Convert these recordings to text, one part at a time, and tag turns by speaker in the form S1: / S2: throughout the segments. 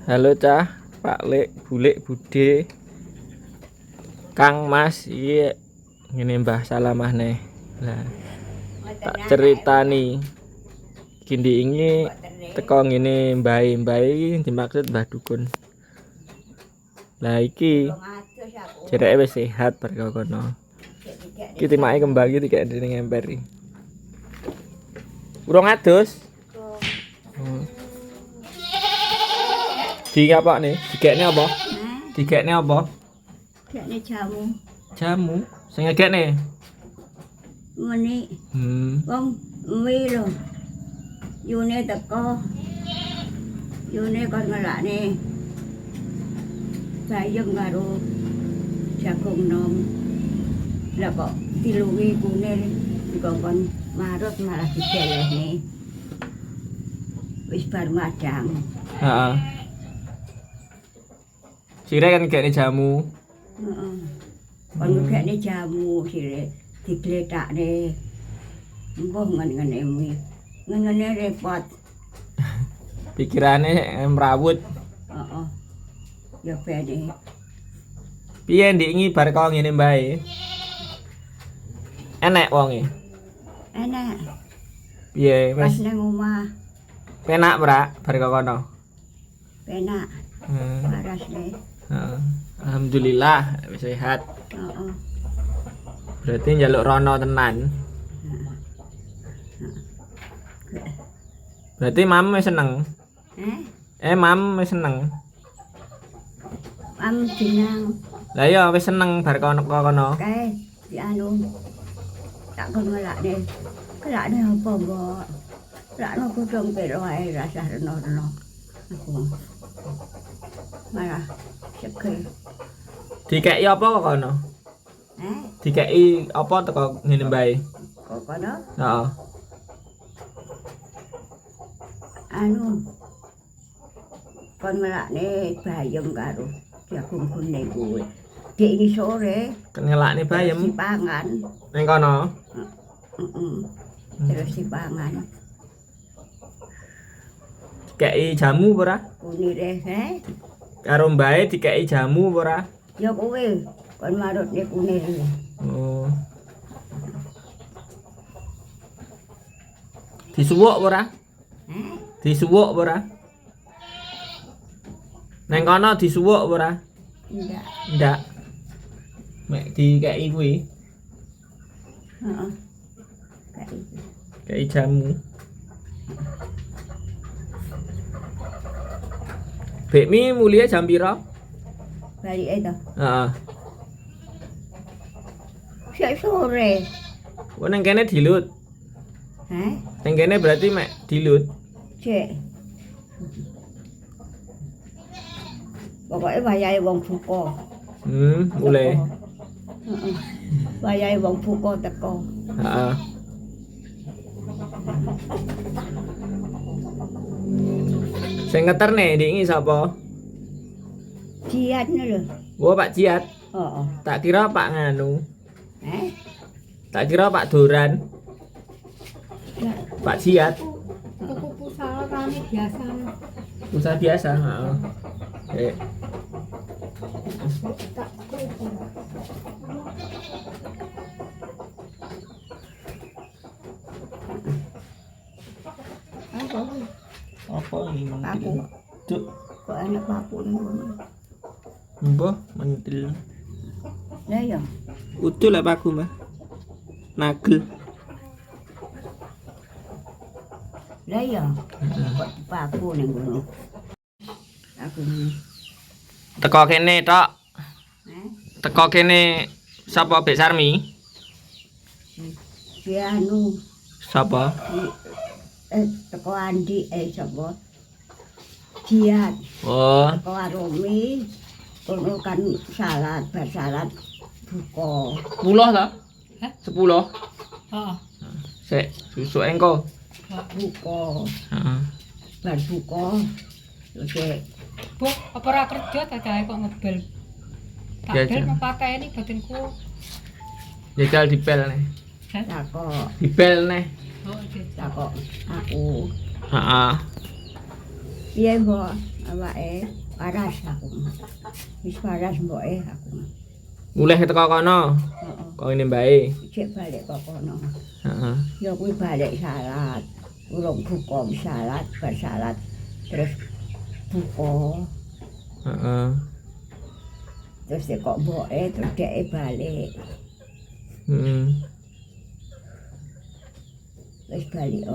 S1: Halo Cah, Pak Lek, Bulek, Bude, Kang Mas, iya, ini Mbah Salamah nih. Lah, tak ceritani. Kindi ini teko ngene mbae dimaksud Mbah Dukun. Lah iki jereke wis sehat bar kono. Iki timake kembang iki dikek ndene ngemper iki. Urung adus. Di apa nih? Digekne apa? Digekne apa?
S2: Digekne jamu.
S1: Jamu. Sing ngegekne.
S2: Meni. Wong mi lho. Yune teko. Yune kon ngelakne. Bayem karo jagung nom. Lah kok dilungi kunir dikongkon marut malah dijelehne. Wis bar madang.
S1: Heeh. Sire kan ngekekne jamu.
S2: Heeh. Kon ngekekne jamu sire digletakne. Mbah ngene mi. Ngene repot.
S1: Pikirane mrawut.
S2: Heeh. Ya bene.
S1: Piye ndik iki bar kok ngene mbae? Enek wonge.
S2: Enak.
S1: Piye
S2: Pas
S1: wis
S2: nang omah
S1: penak ora bar kok kono?
S2: penak. Parasne.
S1: Heeh. Alhamdulillah wis sehat.
S2: Heeh.
S1: Berarti njaluk rono tenan. Berarti mam wis seneng. Mam wis seneng.
S2: Am jenang
S1: Lah iya wis seneng bar kono kono.
S2: kae di anu. Tak kon ngelakne. Kelakne apa, Mbok? Kelakno kudung piro ae rasa reno-reno. Aku malah seger.
S1: Dikeki apa kok kono? Dikeki apa teko ngene mbae?
S2: Kok kono?
S1: Heeh.
S2: Anu kon ngelakne bayem karo jagung kuning kuwi. Dik iki sore
S1: Kengelakne bayem
S2: dipangan.
S1: ning kono.
S2: Heeh. Terus dipangan.
S1: Dikeki jamu apa ora?
S2: Kunire
S1: Karo mbae dikeki jamu apa ora?
S2: ya kowe kon marutne kunir.
S1: Oh. Disuwuk apa ora? Disuwuk apa ora? Neng kono disuwuk apa ora?
S2: Ndak.
S1: Ndak. Mek dikeki kuwi,
S2: Heeh. Kayak itu.
S1: keki jamu. Bekmi mulia jam pira?
S2: Balike to.
S1: Heeh.
S2: Sak sore.
S1: Oh neng kene dilut. Neng kene berarti mek dilut.
S2: Cek. Pokoke wayahe wong buka.
S1: Mulai.
S2: Heeh. Wayahe wong buka teko.
S1: Heeh. Sing ngeterne ndingi sapa?
S2: Jiatne lho.
S1: Oh Pak Jiat.
S2: Heeh.
S1: Tak kira Pak nganu. Tak kira Pak Doran. Pak Jiat.
S2: Tuku pusalane biasa.
S1: Usaha biasa, heeh. Apa ini?
S2: Paku.
S1: Cuk,
S2: Kok enak paku ngono.
S1: mbah mentil.
S2: Lah ya.
S1: Utul lah paku, Mbah. Nagel.
S2: Lah ya. Kok paku ning ngono. Aku
S1: Teko kene tok. Teko kene sapa Bek Sarmi?
S2: si anu
S1: Sapa?
S2: teko Andi sapa? Jiat.
S1: Oh,
S2: Teko Arumi. Kono kan salat, bar salat buka.
S1: 10 ta? 10.
S2: Heeh.
S1: Sik, susuk engko.
S2: Buka.
S1: Heeh.
S2: Bar buka. Terus
S3: Bu, apa ora kerja dadae kok ngebel.
S1: Ya,
S3: Tak bel
S1: Jan.
S3: mepateni batinku.
S1: Jajal dipel nih.
S2: takok,
S1: Dipel nih.
S3: Oh, gitu.
S2: takok aku.
S1: Heeh.
S2: Piye, Mbok? awake waras aku. Wis waras mboke aku.
S1: Mulih teko kono.
S2: Heeh.
S1: Kok ngene mbae.
S2: Cek balik kok kono.
S1: Heeh.
S2: Ya kuwi balik salat. Urung buka salat, bar salat terus buka.
S1: Heeh.
S2: Terus kok mboke terus dhek balik.
S1: Heeh.
S2: Wis balik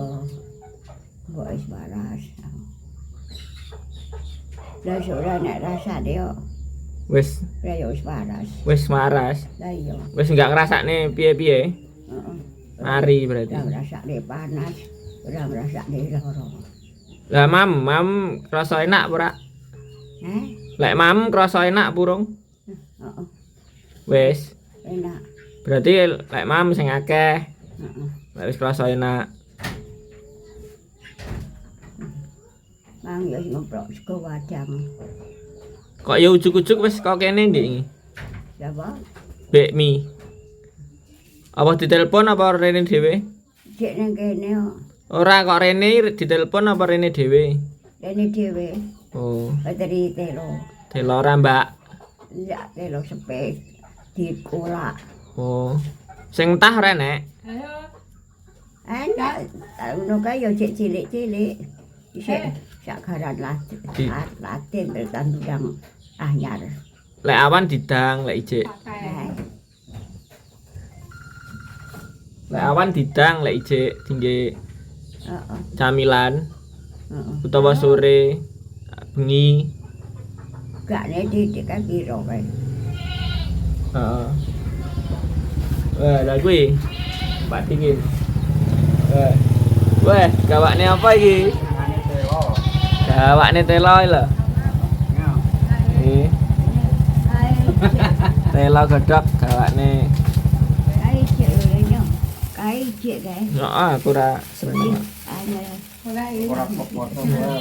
S2: mbok wis waras. Lah ora nek rasane yo
S1: Wis
S2: ya wis waras.
S1: wis waras.
S2: Lah iya.
S1: Wis enggak ngrasakne piye-piye.
S2: Heeh.
S1: Mari berarti.
S2: Ora ngrasakne panas, ora ngrasakne lara.
S1: Lah mam krasa enak ora? Lek mam krasa enak burung?
S2: Heeh.
S1: Wis.
S2: Enak.
S1: Berarti lek mam sing akeh.
S2: Heeh.
S1: Lek wis krasa enak.
S2: Mang ya ngomprok sego wadang.
S1: Kok ya ujuk-ujuk wis kok kene ndek.
S2: Siapa?
S1: Bek mi. Apa ditelepon apa rene dhewe?
S2: Cek nang kene kok.
S1: Ora kok rene ditelepon apa rene dhewe?
S2: Rene dhewe.
S1: Oh,
S2: Bateri telo.
S1: telo ora, Mbak.
S2: Ya telo sepet dikolak.
S1: Oh. Sing entah rene.
S3: Ayo.
S2: Enak. Ngono kae ya cek cilik-cilik. Isik sak garan latin bertandang anyar.
S1: Lek awan didang, lek ijik.
S3: Pakai.
S1: Lek awan didang, lek ijik tinggi
S2: Heeh.
S1: camilan
S2: Heeh.
S1: utawa sore bengi.
S2: Gak didik kan kira kae.
S1: Heeh. Wah, lha kuwi. Pak dingin. Wah, gawakne apa iki? Gawakne telo lho. Nggih. Telo godhog gawakne.
S2: Kae cek lho. Kae cek kae.
S1: Heeh, aku ora seneng.
S2: Anyar.
S3: Ora iki.
S4: Ora foto foto.
S1: Heeh.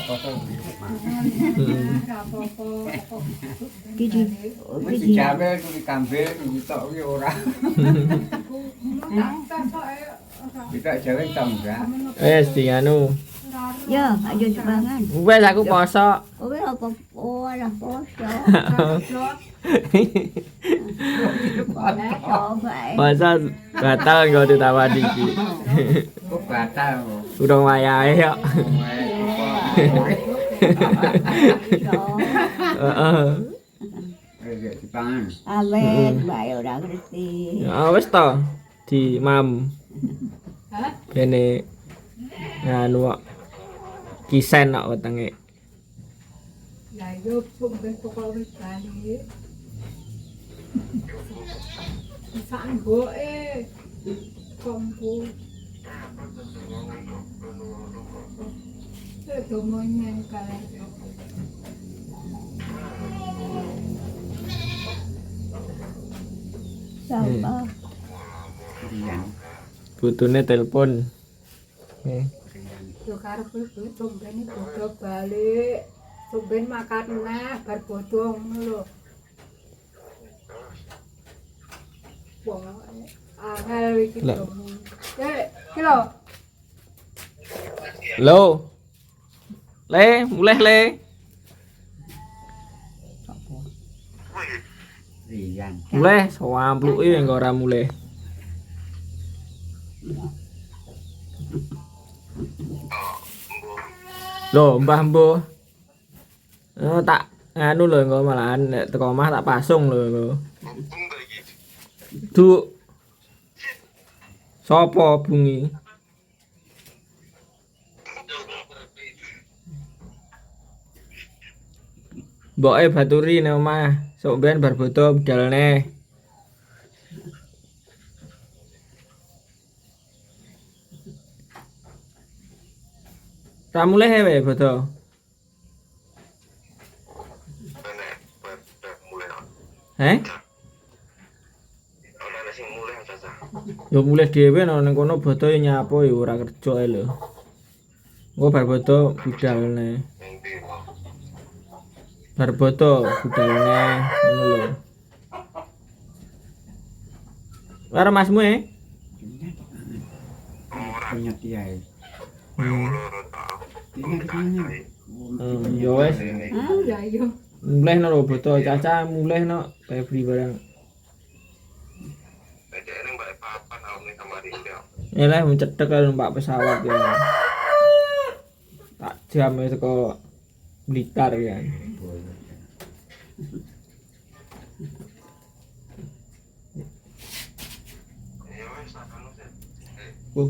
S3: Ora apa-apa.
S2: Gidi.
S4: Wis digawe kuwi kambil kuwi tok kuwi ora. Kita jawe tau enggak?
S1: Wes dianu.
S2: Ya, ayo semangan.
S1: Wes aku poso.
S2: Kowe apa ora poso. Coba
S1: Poso batal nggo ditawani iki.
S4: Kok batal kok.
S1: Urung wayahe kok. Heeh.
S4: Wis dipangan.
S2: Awet, bae ora ngerti.
S1: Ya wis to di mam.
S3: Hah?
S1: Kene nganu kok kisen kok wetenge.
S3: Lah yo sumber pokok wis bali. Sak nggoke. Kompu. Itu monyen kale.
S2: Sama.
S4: Iya.
S1: Butune telepon. Nggih.
S3: Yo karep kuwi sumben bodho balik. Sumben makan neh bar bodho ngono lho. Wah, angel iki
S1: Lah.
S3: lho. Iki lho.
S1: Lo. Le, mulih le.
S4: Iya.
S1: Mulih sawampluke engko ora mulih. Loh, Mbah Mbuh. Tak anu lho engko malahan nek teko omah tak pasung lho engko. Du. Sopo bungi? Mboke baturi nek omah, sok ben bar bodo budalne. Ra mulih wae bodo. Heh? Yo mulih dhewe nang kono bodo yo nyapo yo ora kerja ae lho. Engko bar bodo budalne. Bar bodo budalne ngono lho. Karo masmu
S4: Punya tiai.
S1: Hmm.
S4: Iya,
S1: Ya wes,
S2: Hah?
S3: Ya iya.
S1: mulai no lho boto Caca mulai no kayak beli barang. Ya lah mencedek kalau numpak pesawat ya. Tak jam itu kok Blitar ya. Oh,